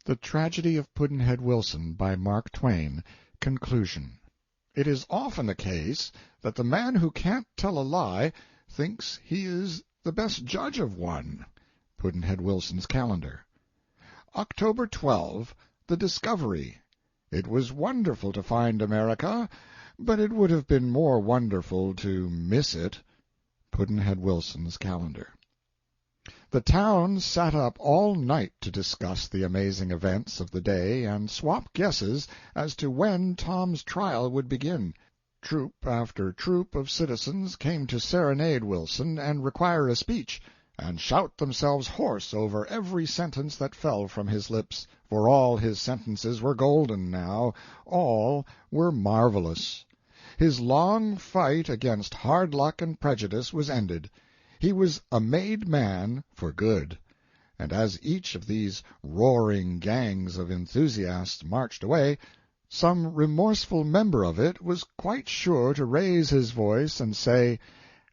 The Tragedy of Pudd'nhead Wilson, by Mark Twain. Conclusion. It is often the case that the man who can't tell a lie thinks he is the best judge of one. Pudd'nhead Wilson's Calendar. October 12. The Discovery. It was wonderful to find America, but it would have been more wonderful to miss it. Pudd'nhead Wilson's Calendar. The town sat up all night to discuss the amazing events of the day and swap guesses as to when Tom's trial would begin. Troop after troop of citizens came to serenade Wilson and require a speech, and shout themselves hoarse over every sentence that fell from his lips, for all his sentences were golden now, all were marvelous. His long fight against hard luck and prejudice was ended. He was a made man for good. And as each of these roaring gangs of enthusiasts marched away, some remorseful member of it was quite sure to raise his voice and say,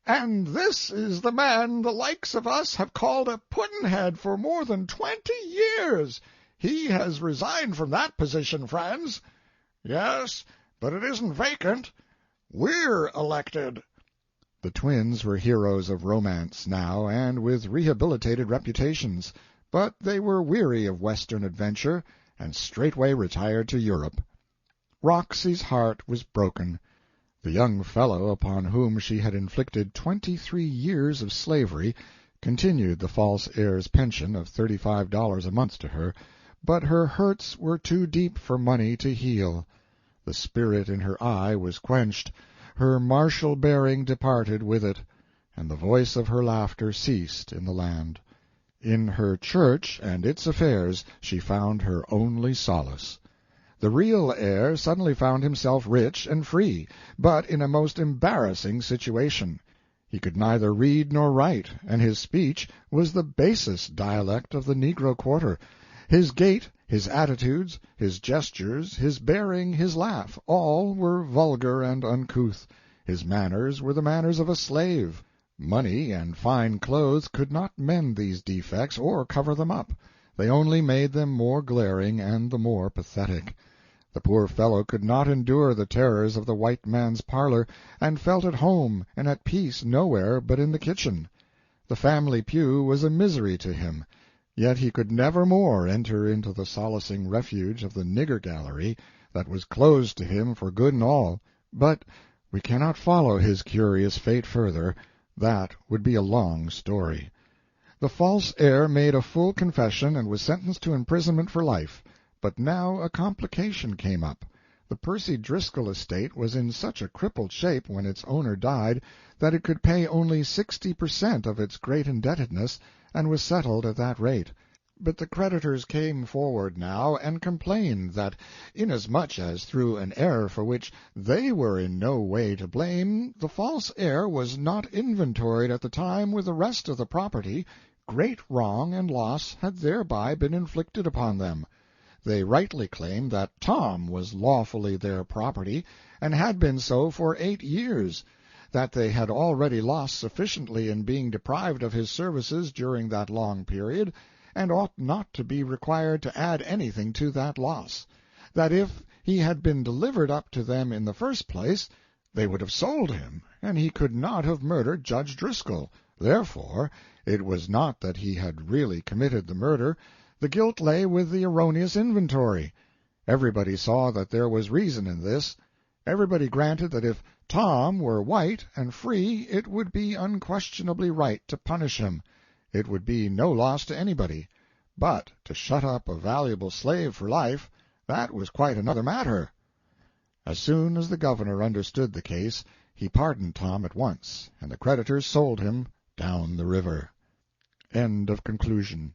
"And this is the man the likes of us have called a Pudd'nhead for more than 20 years. He has resigned from that position, friends. Yes, but it isn't vacant. We're elected." The twins were heroes of romance now, and with rehabilitated reputations, but they were weary of Western adventure, and straightway retired to Europe. Roxy's heart was broken. The young fellow upon whom she had inflicted 23 years of slavery continued the false heir's pension of $35 a month to her, but her hurts were too deep for money to heal. The spirit in her eye was quenched, her martial bearing departed with it, and the voice of her laughter ceased in the land. In her church and its affairs she found her only solace. The real heir suddenly found himself rich and free, but in a most embarrassing situation. He could neither read nor write, and his speech was the basest dialect of the Negro quarter. His gait, his attitudes, his gestures, his bearing, his laugh, all were vulgar and uncouth. His manners were the manners of a slave. Money and fine clothes could not mend these defects or cover them up. They only made them more glaring and the more pathetic. The poor fellow could not endure the terrors of the white man's parlor, and felt at home and at peace nowhere but in the kitchen. The family pew was a misery to him. Yet he could never more enter into the solacing refuge of the nigger gallery that was closed to him for good and all. But we cannot follow his curious fate further. That would be a long story. The false heir made a full confession and was sentenced to imprisonment for life. But now a complication came up. The Percy Driscoll estate was in such a crippled shape when its owner died that it could pay only 60% of its great indebtedness, and was settled at that rate. But the creditors came forward now and complained that, inasmuch as through an error for which they were in no way to blame, the false heir was not inventoried at the time with the rest of the property, great wrong and loss had thereby been inflicted upon them. They rightly claimed that Tom was lawfully their property, and had been so for 8 years, that they had already lost sufficiently in being deprived of his services during that long period, and ought not to be required to add anything to that loss; that if he had been delivered up to them in the first place, they would have sold him, and he could not have murdered Judge Driscoll. Therefore, it was not that he had really committed the murder. The guilt lay with the erroneous inventory. Everybody saw that there was reason in this. Everybody granted that if Tom were white and free it would be unquestionably right to punish him. It would be no loss to anybody. But to shut up a valuable slave for life, that was quite another matter. As soon as the governor understood the case, he pardoned Tom at once, and the creditors sold him down the river. End of conclusion.